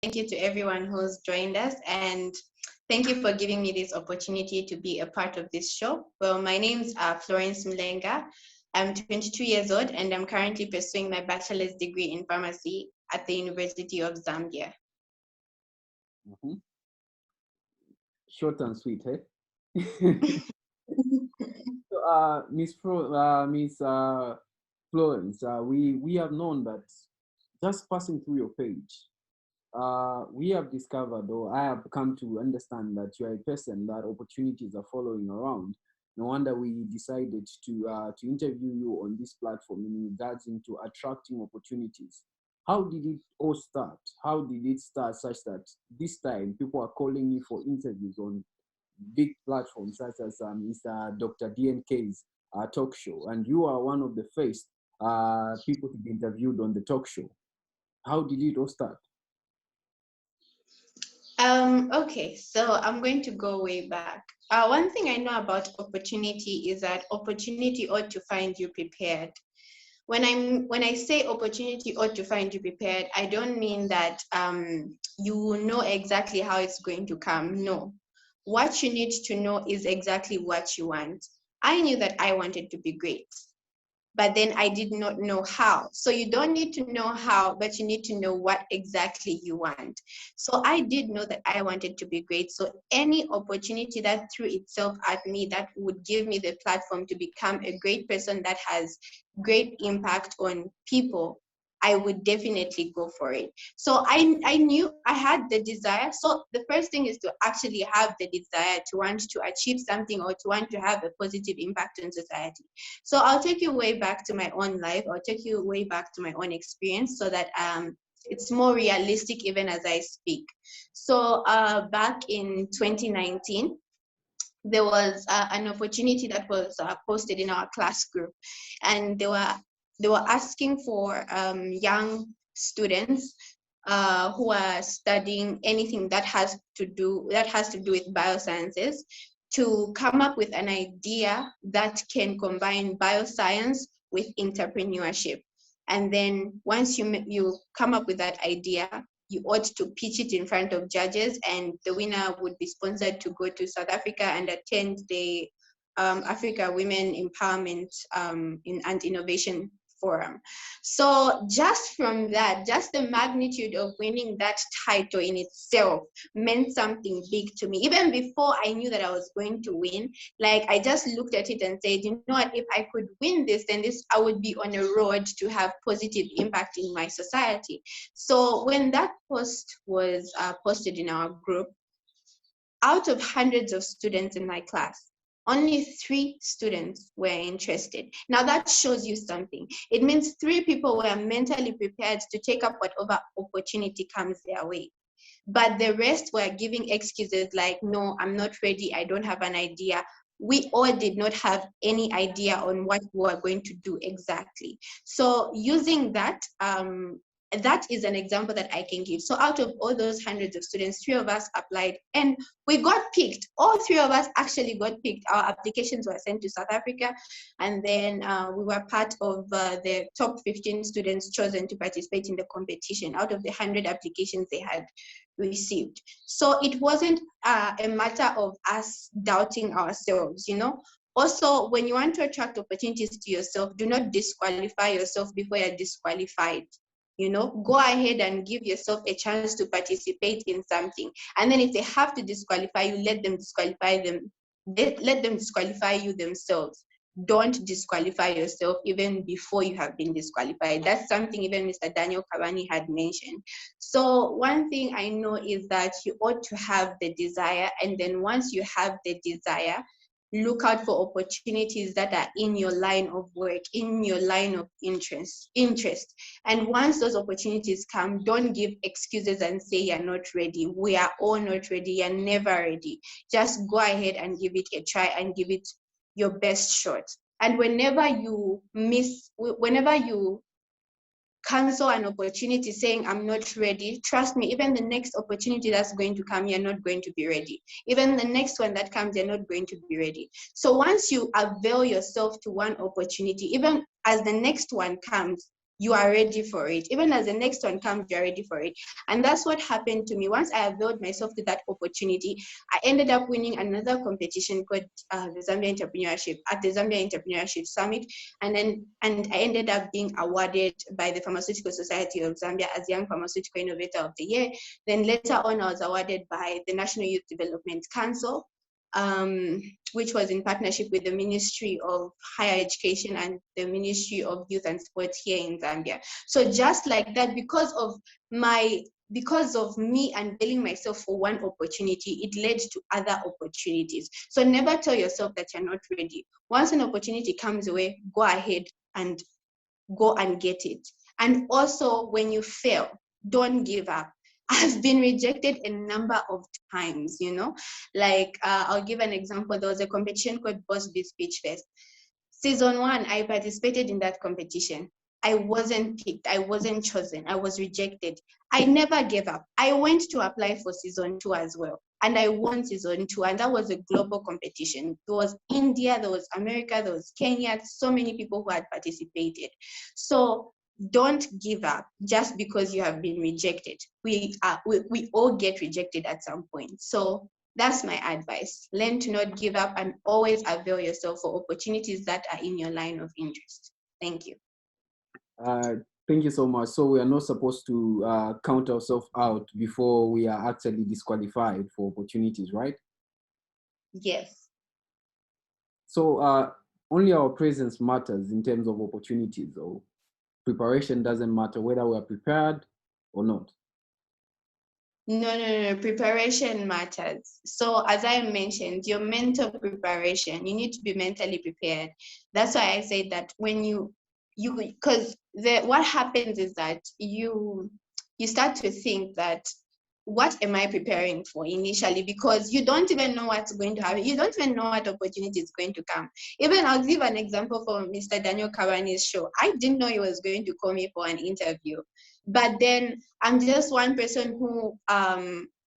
thank you to everyone who's joined us, and thank you for giving me this opportunity to be a part of this show. Well, my name's Florence Mlenga. I'm 22 years old, and I'm currently pursuing my bachelor's degree in pharmacy at the University of Zambia. Mm-hmm. Short and sweet, eh? So, Miss Florence, we have known that just passing through your page, we have discovered, or I have come to understand that you are a person that opportunities are following around. No wonder we decided to interview you on this platform in regards into attracting opportunities. How did it all start? How did it start such that this time people are calling you for interviews on big platforms such as Mr. Dr. DNK's talk show, and you are one of the first people to be interviewed on the talk show. How did it all start? Okay, so I'm going to go way back. One thing I know about opportunity is that opportunity ought to find you prepared. When I say opportunity ought to find you prepared, I don't mean that you know exactly how it's going to come. No. What you need to know is exactly what you want. I knew that I wanted to be great, but then I did not know how. So you don't need to know how, but you need to know what exactly you want. So I did know that I wanted to be great. So any opportunity that threw itself at me that would give me the platform to become a great person that has great impact on people, I would definitely go for it. So I knew I had the desire. So the first thing is to actually have the desire to want to achieve something or to want to have a positive impact on society. So I'll take you way back to my own life. I'll take you way back to my own experience so that it's more realistic even as I speak. So back in 2019, there was an opportunity that was posted in our class group, and they were asking for young students who are studying anything that has to do with biosciences to come up with an idea that can combine bioscience with entrepreneurship. And then once you come up with that idea, you ought to pitch it in front of judges, and the winner would be sponsored to go to South Africa and attend the Africa Women Empowerment and Innovation Forum. So just from that, just the magnitude of winning that title in itself meant something big to me. Even before I knew that I was going to win, like I just looked at it and said, you know what, if I could win this, then I would be on a road to have positive impact in my society. So when that post was posted in our group, out of hundreds of students in my class, only 3 students were interested. Now that shows you something. It means 3 people were mentally prepared to take up whatever opportunity comes their way. But the rest were giving excuses like, no, I'm not ready, I don't have an idea. We all did not have any idea on what we were going to do exactly. So using that is an example that I can give. So out of all those hundreds of students, 3 of us applied and we got picked. All 3 of us actually got picked. Our applications were sent to South Africa, and then we were part of the top 15 students chosen to participate in the competition out of the 100 applications they had received. So it wasn't a matter of us doubting ourselves, you know. Also, when you want to attract opportunities to yourself, do not disqualify yourself before you're disqualified. You know, go ahead and give yourself a chance to participate in something. And then if they have to disqualify you, let them disqualify you themselves. Don't disqualify yourself even before you have been disqualified. That's something even Mr. Daniel Kabani had mentioned. So one thing I know is that you ought to have the desire, and then once you have the desire, look out for opportunities that are in your line of work, in your line of interest. And once those opportunities come, don't give excuses and say you're not ready. We are all not ready. You're never ready. Just go ahead and give it a try and give it your best shot. And whenever you cancel an opportunity saying I'm not ready, trust me, even the next opportunity that's going to come, you're not going to be ready. Even the next one that comes, you're not going to be ready. So once you avail yourself to one opportunity, even as the next one comes, you are ready for it. Even as the next one comes, you're ready for it. And that's what happened to me. Once I availed myself to that opportunity, I ended up winning another competition called the Zambia Entrepreneurship at the Zambia Entrepreneurship Summit. And I ended up being awarded by the Pharmaceutical Society of Zambia as Young Pharmaceutical Innovator of the Year. Then later on, I was awarded by the National Youth Development Council, which was in partnership with the Ministry of Higher Education and the Ministry of Youth and Sports here in Zambia. So just like that, because of me unveiling myself for one opportunity, it led to other opportunities. So never tell yourself that you're not ready. Once an opportunity comes away, go ahead and go and get it. And also, when you fail, don't give up. I've been rejected a number of times, like I'll give an example. There was a competition called Boss Beat Speech Fest. Season 1, I participated in that competition. I wasn't picked, I wasn't chosen, I was rejected. I never gave up. I went to apply for season 2 as well. And I won season 2, and that was a global competition. There was India, there was America, there was Kenya, so many people who had participated. So don't give up just because you have been rejected. We all get rejected at some point. So that's my advice. Learn to not give up and always avail yourself for opportunities that are in your line of interest. Thank you. Thank you so much. So we are not supposed to count ourselves out before we are actually disqualified for opportunities, right? Yes. So only our presence matters in terms of opportunities, or preparation doesn't matter whether we are prepared or not. No. Preparation matters. So as I mentioned, your mental preparation, you need to be mentally prepared. That's why I say that when because what happens is that you start to think that, what am I preparing for initially? Because you don't even know what's going to happen. You don't even know what opportunity is going to come. Even I'll give an example for Mr. Daniel Kawani's show. I didn't know he was going to call me for an interview. But then I'm just one person who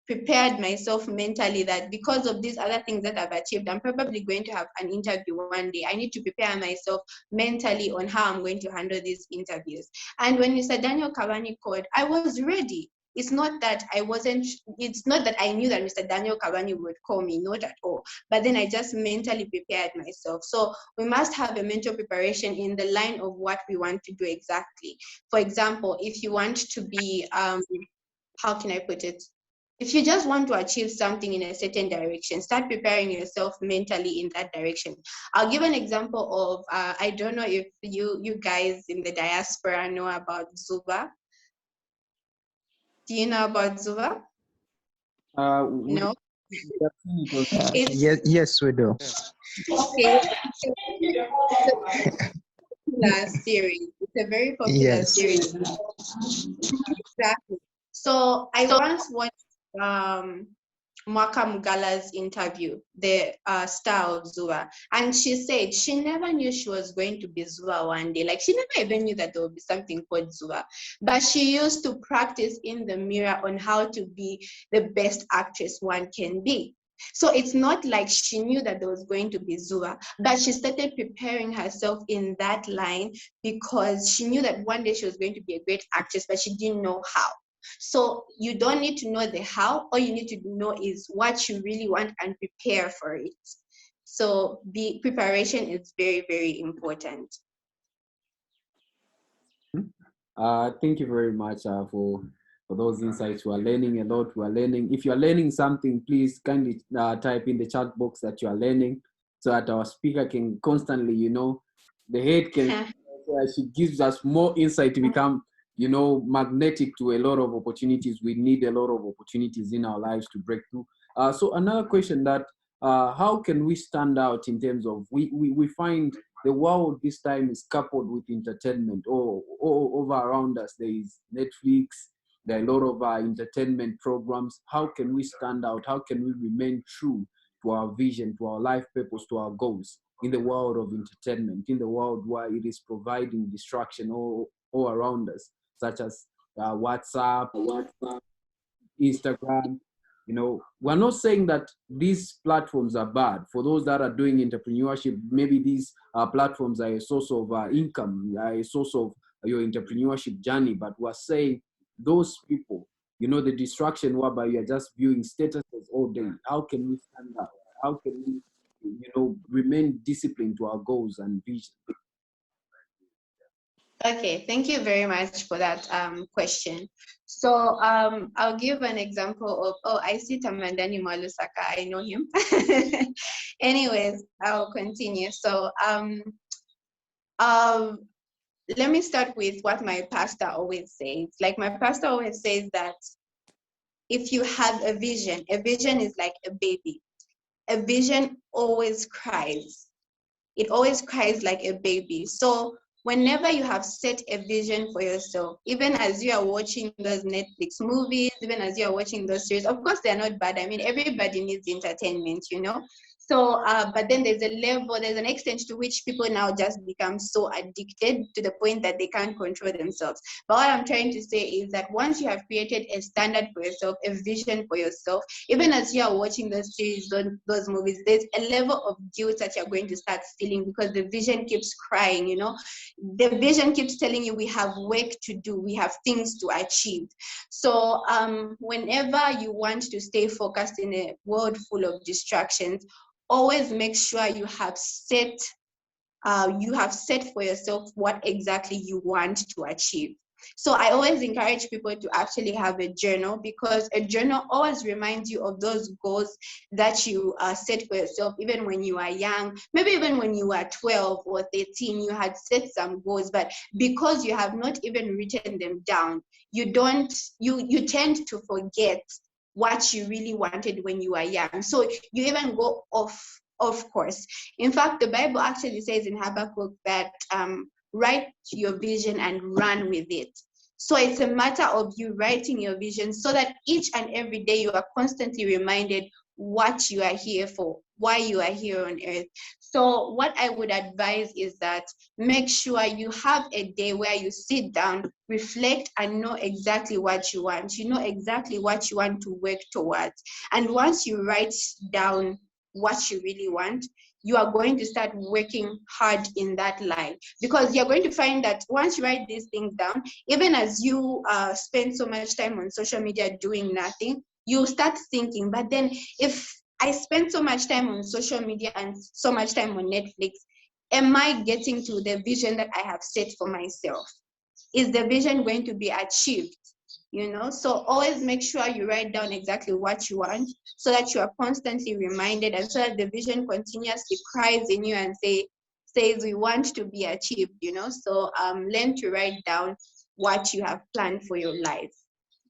prepared myself mentally that because of these other things that I've achieved, I'm probably going to have an interview one day. I need to prepare myself mentally on how I'm going to handle these interviews. And when Mr. Daniel Kawani called, I was ready. It's not that I knew that Mr. Daniel Kawani would call me, not at all. But then I just mentally prepared myself. So we must have a mental preparation in the line of what we want to do exactly. For example, if you want to be, how can I put it? If you just want to achieve something in a certain direction, start preparing yourself mentally in that direction. I'll give an example of, I don't know if you guys in the diaspora know about Zuba. Do you know about Zuba? No. Yes, we do. Okay. Series. It's a very popular series. Exactly. So I once watched Mwaka Mugala's interview, the star of Zua, and she said she never knew she was going to be Zua one day. Like, she never even knew that there would be something called Zua, but she used to practice in the mirror on how to be the best actress one can be. So it's not like she knew that there was going to be Zua, but she started preparing herself in that line because she knew that one day she was going to be a great actress, but she didn't know how. So you don't need to know the how, all you need to know is what you really want and prepare for it. So the preparation is very, very important. Thank you very much for those insights. We are learning a lot. We are learning. If you are learning something, please kindly type in the chat box that you are learning, so that our speaker can constantly, the head can, she gives us more insight to become, magnetic to a lot of opportunities. We need a lot of opportunities in our lives to break through. So another question that, how can we stand out in terms of, we find the world this time is coupled with entertainment. All over around us, there is Netflix, there are a lot of entertainment programs. How can we stand out? How can we remain true to our vision, to our life purpose, to our goals in the world of entertainment, in the world where it is providing distraction all around us, such as WhatsApp, Instagram? We're not saying that these platforms are bad. For those that are doing entrepreneurship, maybe these platforms are a source of income, a source of your entrepreneurship journey, but we're saying those people, you know, the distraction whereby you're just viewing statuses all day. How can we stand up? How can we, you know, remain disciplined to our goals and vision? Okay, thank you very much for that question. So I'll give an example of, oh, I see Tamandani Malusaka, I know him. Anyways, I'll continue. So um, let me start with what my pastor always says. Like my pastor always says that if you have a vision is like a baby. A vision always cries. It always cries like a baby. So whenever you have set a vision for yourself, even as you are watching those Netflix movies, even as you are watching those series, of course they're not bad. I mean, everybody needs entertainment, you know. So, but then there's a level, there's an extent to which people now just become so addicted to the point that they can't control themselves. But what I'm trying to say is that once you have created a standard for yourself, a vision for yourself, even as you are watching those series, those movies, there's a level of guilt that you're going to start feeling because the vision keeps crying, you know. The vision keeps telling you we have work to do, we have things to achieve. So whenever you want to stay focused in a world full of distractions, always make sure you have set for yourself what exactly you want to achieve. So I always encourage people to actually have a journal, because a journal always reminds you of those goals that you set for yourself, even when you are young, maybe even when you were 12 or 13, you had set some goals, but because you have not even written them down, you tend to forget what you really wanted when you were young. So you even go off course. In fact, the Bible actually says in Habakkuk that write your vision and run with it. So it's a matter of you writing your vision so that each and every day you are constantly reminded what you are here for, why you are here on earth. So what I would advise is that make sure you have a day where you sit down, reflect, and know exactly what you want. You know exactly what you want to work towards. And once you write down what you really want, you are going to start working hard in that line, because you're going to find that once you write these things down, even as you spend so much time on social media doing nothing, you start thinking, but then if I spend so much time on social media and so much time on Netflix, am I getting to the vision that I have set for myself? Is the vision going to be achieved? You know, so always make sure you write down exactly what you want, so that you are constantly reminded, and so that the vision continuously cries in you and says we want to be achieved, you know. So learn to write down what you have planned for your life.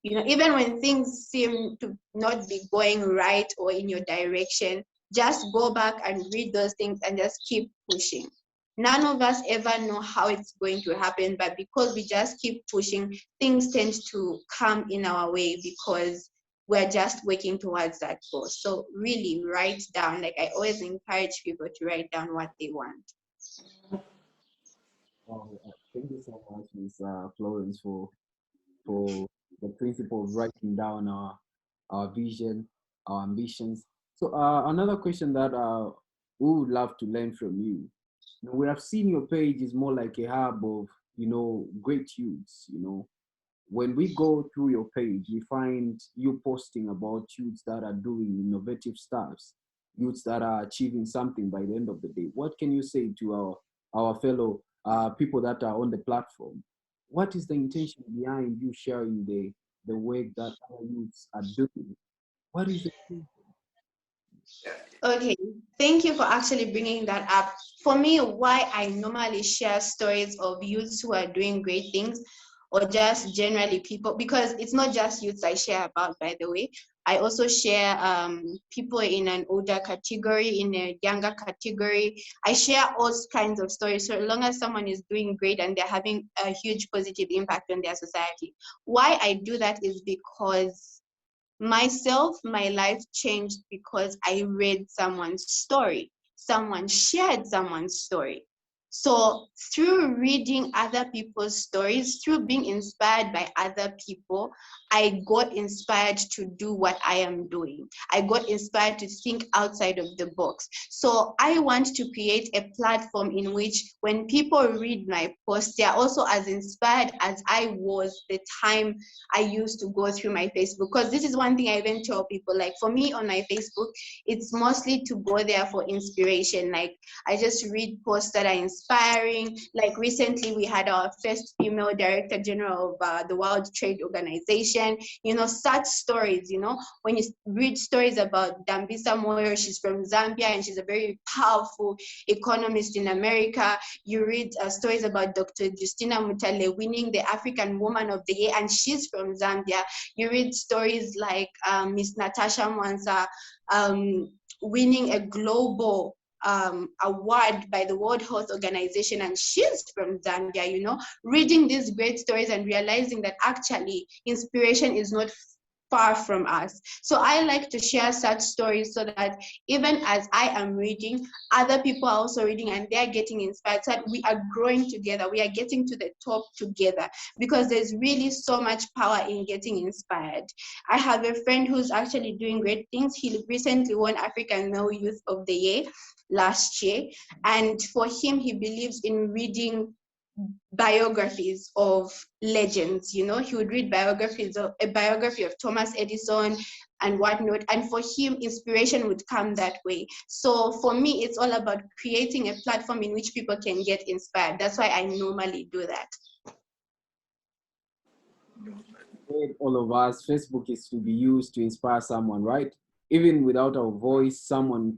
You know, even when things seem to not be going right or in your direction, just go back and read those things and just keep pushing. None of us ever know how it's going to happen, but because we just keep pushing, things tend to come in our way because we're just working towards that goal. So really write down, like I always encourage people to write down what they want. Thank you so much, Ms. Florence, for the principle of writing down our vision, our ambitions. So another question that we would love to learn from you. You know, we have seen your page is more like a hub of, you know, great youths. You know, when we go through your page, we find you posting about youths that are doing innovative stuffs, youths that are achieving something by the end of the day. What can you say to our fellow people that are on the platform? What is the intention behind you sharing the work that our youths are doing? What is the Okay, thank you for actually bringing that up. For me, why I normally share stories of youths who are doing great things, or just generally people, because it's not just youths I share about, by the way. I also share people in an older category, in a younger category. I share all kinds of stories, so long as someone is doing great and they're having a huge positive impact on their society. Why I do that is because myself, my life changed because I read someone's story. Someone shared someone's story. So through reading other people's stories, through being inspired by other people, I got inspired to do what I am doing. I got inspired to think outside of the box. So I want to create a platform in which when people read my posts, they are also as inspired as I was the time I used to go through my Facebook. Because this is one thing I even tell people, like for me on my Facebook, it's mostly to go there for inspiration. Like I just read posts that are inspiring. Like recently we had our first female director general of the World Trade Organization. You know, such stories, you know, when you read stories about Dambisa Moyo, she's from Zambia and she's a very powerful economist in America. You read stories about Dr. Justina Mutale winning the African Woman of the Year and she's from Zambia. You read stories like Miss Natasha Mwansa winning a global award by the World Health Organization, and she's from Zambia. You know, reading these great stories and realizing that actually inspiration is not far from us. So I like to share such stories so that even as I am reading, other people are also reading and they're getting inspired. So that we are growing together, we are getting to the top together, because there's really so much power in getting inspired. I have a friend who's actually doing great things. He recently won African Male Youth of the Year last year, and for him, he believes in reading biographies of legends. You know, he would read biographies of a biography of Thomas Edison and whatnot, and for him inspiration would come that way. So for me, it's all about creating a platform in which people can get inspired. That's why I normally do that. All of us, Facebook is to be used to inspire someone, right? Even without our voice, someone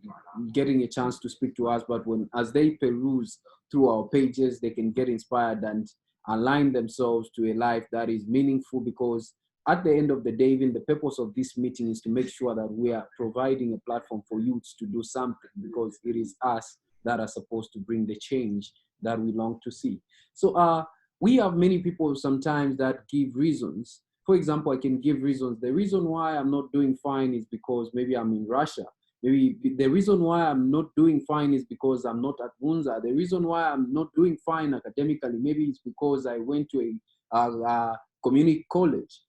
getting a chance to speak to us, but when as they peruse through our pages, they can get inspired and align themselves to a life that is meaningful. Because at the end of the day, even the purpose of this meeting is to make sure that we are providing a platform for youths to do something, because it is us that are supposed to bring the change that we long to see. So we have many people sometimes that give reasons. For example, I can give reasons. The reason why I'm not doing fine is because maybe I'm in Russia. Maybe the reason why I'm not doing fine is because I'm not at Bunza. The reason why I'm not doing fine academically, maybe it's because I went to a community college.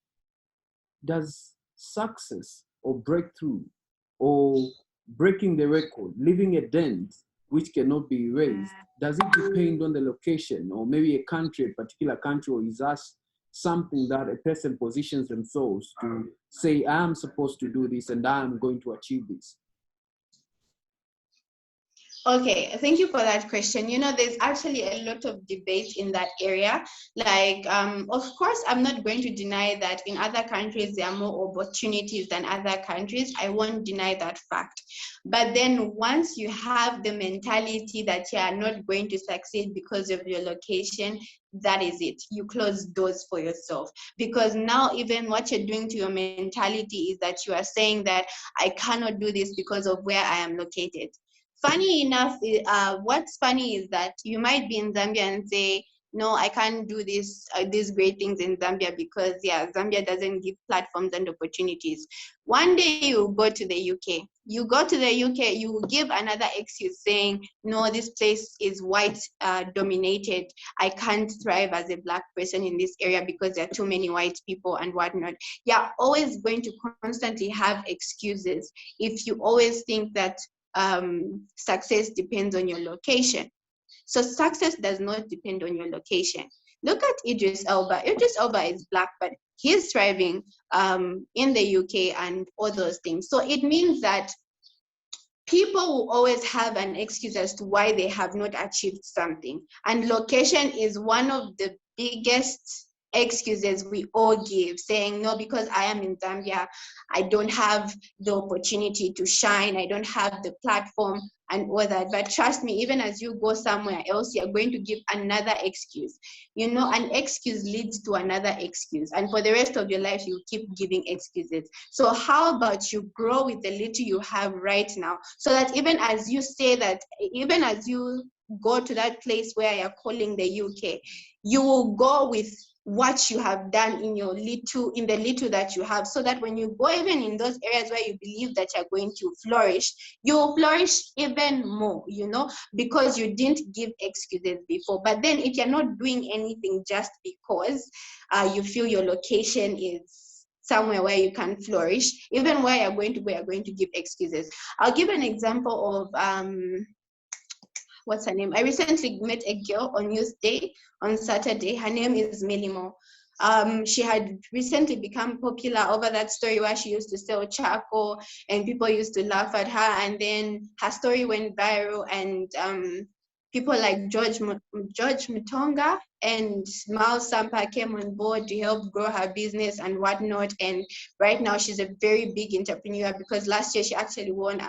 Does success or breakthrough or breaking the record, leaving a dent which cannot be erased, does it depend on the location or maybe a country, a particular country, or is that something that a person positions themselves to say, I am supposed to do this and I am going to achieve this? Okay, thank you for that question. You know, there's actually a lot of debate in that area. Like, of course, I'm not going to deny that in other countries there are more opportunities than other countries. I won't deny that fact. But then once you have the mentality that you are not going to succeed because of your location, that is it. You close doors for yourself. Because now even what you're doing to your mentality is that you are saying that I cannot do this because of where I am located. Funny enough, what's funny is that you might be in Zambia and say, no, I can't do these great things in Zambia because, yeah, Zambia doesn't give platforms and opportunities. One day you go to the UK. You go to the UK, you will give another excuse saying, no, this place is white dominated. I can't thrive as a Black person in this area because there are too many white people and whatnot. You're always going to constantly have excuses if you always think that success depends on your location. So success does not depend on your location. Look at Idris Elba. Idris Elba is Black, but he's thriving in the UK and all those things. So it means that people will always have an excuse as to why they have not achieved something. And location is one of the biggest excuses we all give, saying, no, because I am in Zambia, I don't have the opportunity to shine, I don't have the platform and all that. But trust me, even as you go somewhere else, you're going to give another excuse. You know, an excuse leads to another excuse. And for the rest of your life, you keep giving excuses. So how about you grow with the little you have right now, so that even as you say that, even as you go to that place where you're calling the UK, you will go with what you have done in the little that you have, so that when you go even in those areas where you believe that you're going to flourish, you'll flourish even more, because you didn't give excuses before. But then if you're not doing anything just because you feel your location is somewhere where you can flourish, even where you're going to go, you're going to give excuses. I'll give an example of what's her name? I recently met a girl on Youth Day on Saturday. Her name is Milimo. She had recently become popular over that story where she used to sell charcoal and people used to laugh at her. And then her story went viral, and people like George Mutonga and Miles Sampa came on board to help grow her business and whatnot. And right now she's a very big entrepreneur, because last year she actually won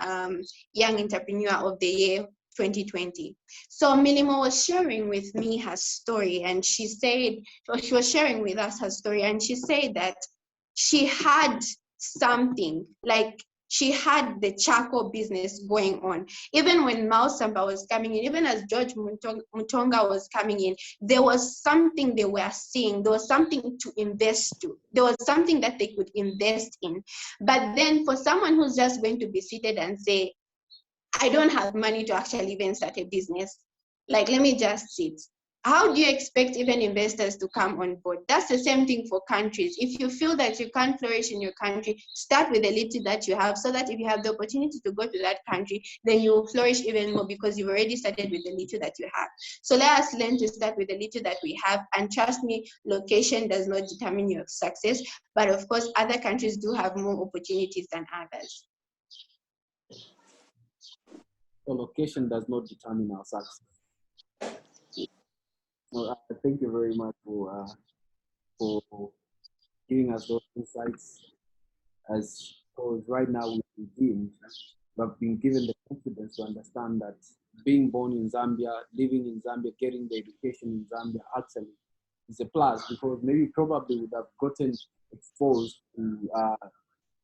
Young Entrepreneur of the Year 2020. So Milimo was sharing with me her story, and she was sharing with us her story, and she said that she had something, like she had the charcoal business going on. Even when Mao Samba was coming in, even as George Mutonga was coming in, there was something they were seeing. There was something to invest to. There was something that they could invest in. But then for someone who's just going to be seated and say, I don't have money to actually even start a business, like, let me just sit. How do you expect even investors to come on board? That's the same thing for countries. If you feel that you can't flourish in your country, start with the little that you have, so that if you have the opportunity to go to that country, then you will flourish even more, because you've already started with the little that you have. So let us learn to start with the little that we have. And trust me, location does not determine your success. But of course, other countries do have more opportunities than others. So location does not determine our success. Well, thank you very much for giving us those insights. As because right now we've been given the confidence to understand that being born in Zambia, living in Zambia, getting the education in Zambia actually is a plus, because maybe probably would have gotten exposed to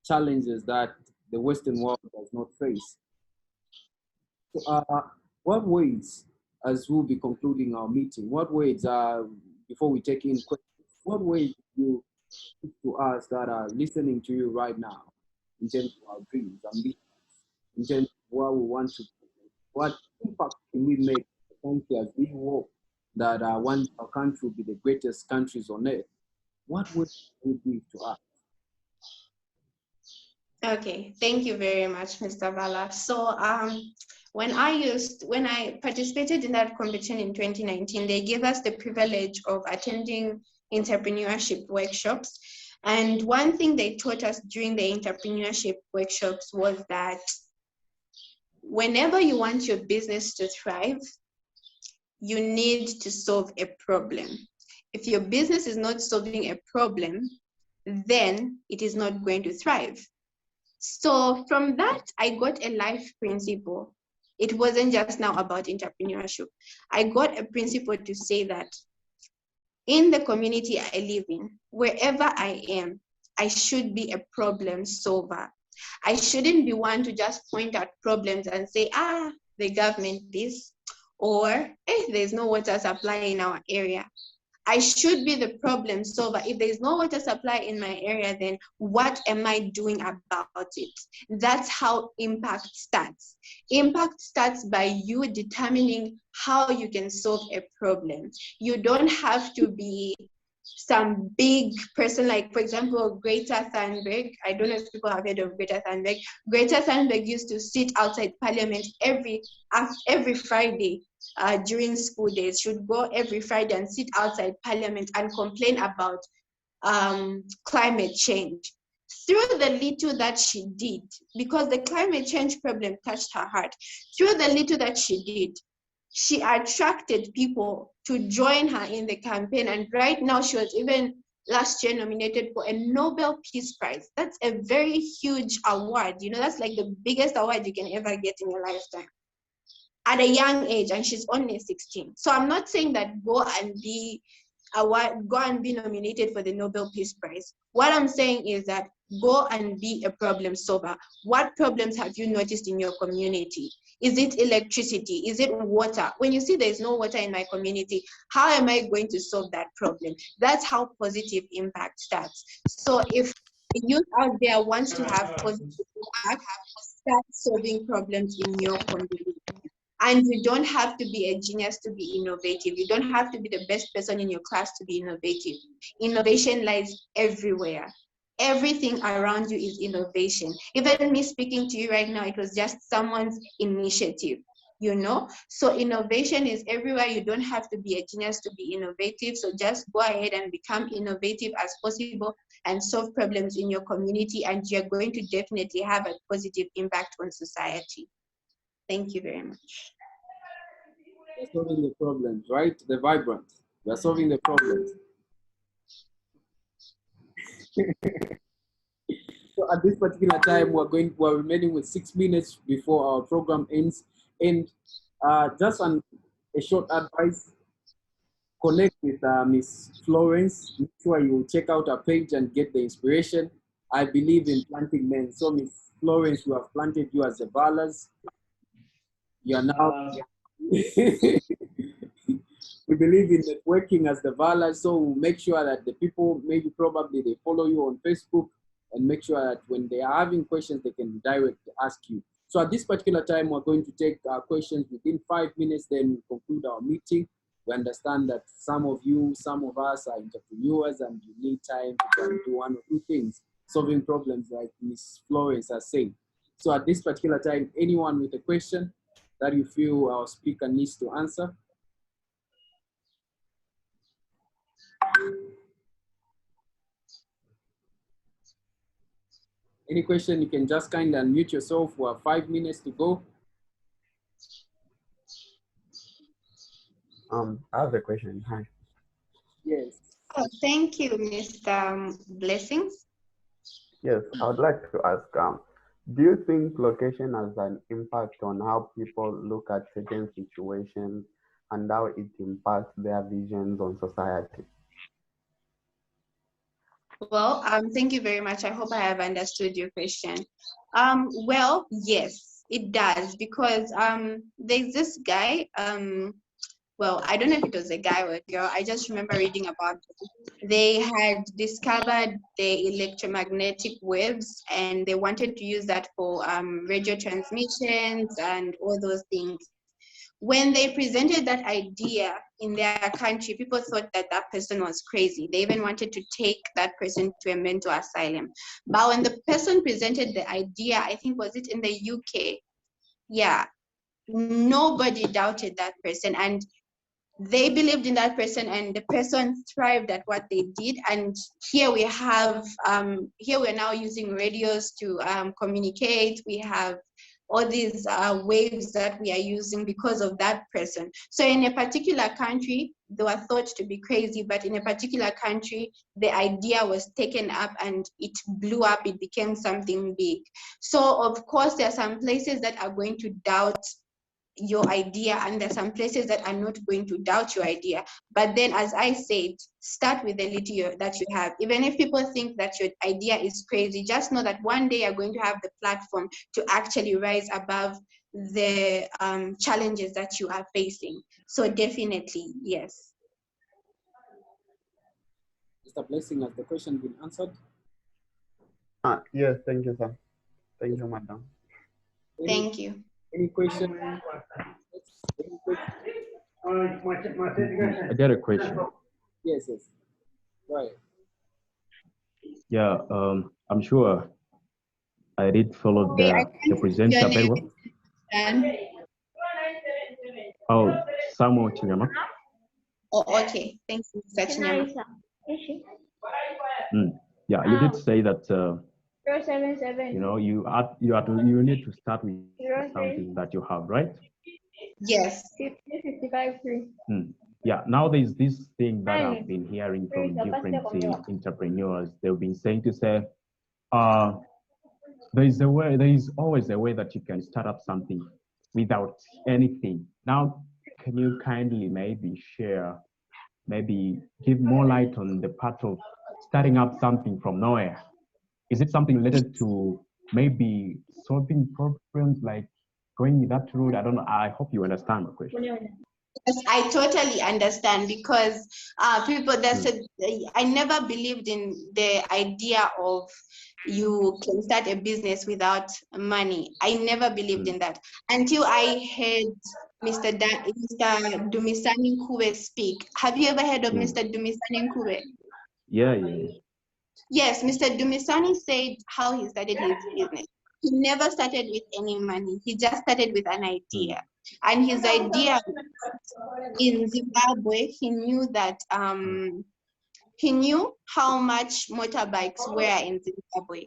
challenges that the Western world does not face. So, what ways, as we'll be concluding our meeting, what ways, before we take in questions, what ways do you speak to us that are listening to you right now in terms of our dreams, ambitions, in terms of what we want to do, what impact can we make the country as we hope that one our country will be the greatest countries on earth? What would you give to us? Okay, thank you very much, Mr. Vala. So when I participated in that competition in 2019, they gave us the privilege of attending entrepreneurship workshops. And one thing they taught us during the entrepreneurship workshops was that whenever you want your business to thrive, you need to solve a problem. If your business is not solving a problem, then it is not going to thrive. So from that, I got a life principle. It wasn't just now about entrepreneurship. I got a principle to say that in the community I live in, wherever I am, I should be a problem solver. I shouldn't be one to just point at problems and say, the government this, or there's no water supply in our area. I should be the problem solver. If there's no water supply in my area, then what am I doing about it? That's how impact starts. Impact starts by you determining how you can solve a problem. You don't have to be some big person, like, for example, Greta Thunberg. I don't know if people have heard of Greta Thunberg. Greta Thunberg used to sit outside Parliament every Friday during school days. She would go every Friday and sit outside Parliament and complain about climate change. Through the little that she did, because the climate change problem touched her heart, through the little that she did, she attracted people to join her in the campaign. And right now, she was even last year nominated for a Nobel Peace Prize. That's a very huge award. That's like the biggest award you can ever get in your lifetime at a young age, and she's only 16. So I'm not saying that go and be go and be nominated for the Nobel Peace Prize. What I'm saying is that go and be a problem solver. What problems have you noticed in your community? Is it electricity? Is it water? When you see there's no water in my community, how am I going to solve that problem? That's how positive impact starts. So if the youth out there wants to have positive impact, start solving problems in your community. And you don't have to be a genius to be innovative. You don't have to be the best person in your class to be innovative. Innovation lies everywhere. Everything around you is innovation. Even me speaking to you right now, it was just someone's initiative, you know? So innovation is everywhere. You don't have to be a genius to be innovative. So just go ahead and become innovative as possible and solve problems in your community, and you're going to definitely have a positive impact on society. Thank you very much. We're solving the problems, right? The vibrant. We're solving the problems. So at this particular time, we're remaining with 6 minutes before our program ends. And just a short advice: connect with Miss Florence. Make sure you check out her page and get the inspiration. I believe in planting men. So Miss Florence, we have planted you as the Valas. You are now. We believe in networking as the Valas, so make sure that the people, maybe probably they follow you on Facebook, and make sure that when they are having questions, they can direct ask you. So at this particular time, we're going to take questions within 5 minutes, then we conclude our meeting. We understand that some of us are entrepreneurs, and you need time to try and do one or two things, solving problems like Ms. Florence has said. So at this particular time, anyone with a question that you feel our speaker needs to answer? Any question, you can just kind of unmute yourself. We have 5 minutes to go. I have a question. Hi. Yes. Oh, thank you, Mr. Blessings. Yes, I would like to ask, do you think location has an impact on how people look at certain situations and how it impacts their visions on society? Well, thank you very much. I hope I have understood your question. Well, yes, it does, because there's this guy, well, I don't know if it was a guy or a girl. I just remember reading about it. They had discovered the electromagnetic waves, and they wanted to use that for radio transmissions and all those things. When they presented that idea in their country, people thought that that person was crazy. They even wanted to take that person to a mental asylum. But when the person presented the idea, I think, was it in the UK? Yeah, nobody doubted that person, and they believed in that person, and the person thrived at what they did. And here we have here we're now using radios to communicate. We have all these waves that we are using because of that person. So in a particular country, they were thought to be crazy, but in a particular country, the idea was taken up and it blew up. It became something big. So of course, there are some places that are going to doubt your idea, and there's some places that are not going to doubt your idea. But then, as I said, start with the little that you have. Even if people think that your idea is crazy, just know that one day you're going to have the platform to actually rise above the challenges that you are facing. So definitely, yes. Mr. Blessing, has the question been answered? Yes, thank you, sir. Thank you, madam. Thank you. Any question? I got a question. Yes, yes. Right. Yeah, I'm sure I did follow the presenter very well. Oh, Samuel Chigama. Oh, okay. Thank you, Mr. Chinyama. Yeah, you did say that 077. you know you need to start with something that you have, right? Yes. 55. Yeah, now there's this thing that I've been hearing from different entrepreneurs. They've been saying to say, there is always a way that you can start up something without anything. Now, can you kindly maybe share maybe give more light on the part of starting up something from nowhere. Is it something related to maybe solving problems, like going that route? I don't know. I hope you understand my question. Yes, I totally understand, because people that said, I never believed in the idea of you can start a business without money. I never believed in that until I heard Mr. Dumisani Nkube speak. Have you ever heard of Mr. Dumisani Nkube? Yeah. Yes, Mr. Dumisani said how he started his business. He never started with any money. He just started with an idea. And his idea in Zimbabwe, he knew that he knew how much motorbikes were in Zimbabwe.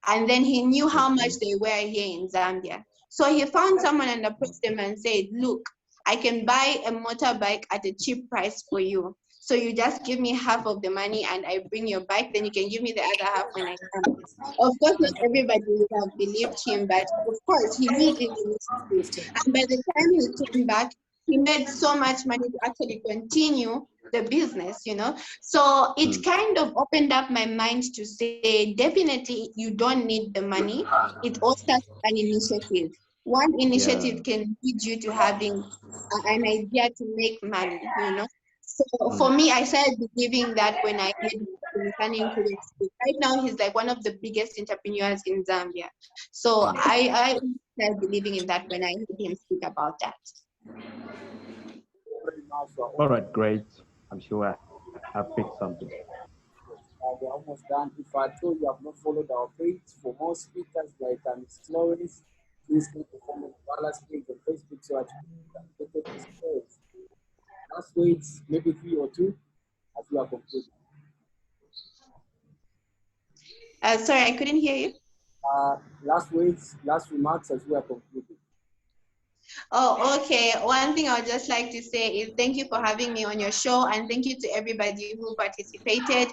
And then he knew how much they were here in Zambia. So he found someone and approached them and said, look, I can buy a motorbike at a cheap price for you. So you just give me half of the money and I bring your bike, then you can give me the other half when I come. Of course, not everybody would have believed him, but of course, he knew this. And by the time he came back, he made so much money to actually continue the business, you know. So it kind of opened up my mind to say, definitely, you don't need the money. It all starts with an initiative. One initiative can lead you to having an idea to make money, you know. So for me, I started believing that when I heard Mr. Speak. Right now, he's like one of the biggest entrepreneurs in Zambia. So I started believing in that when I heard him speak about that. All right, great. I'm sure I've picked something. We're almost done. If I told you I've not followed our page for more speakers like Ms. Florence, please click the follow Wallace page on Facebook so I can get this page. Last words, maybe 3 or 2, as we are concluding. Sorry, I couldn't hear you. Last words, last remarks as we are concluding. Oh, okay. One thing I would just like to say is thank you for having me on your show, and thank you to everybody who participated.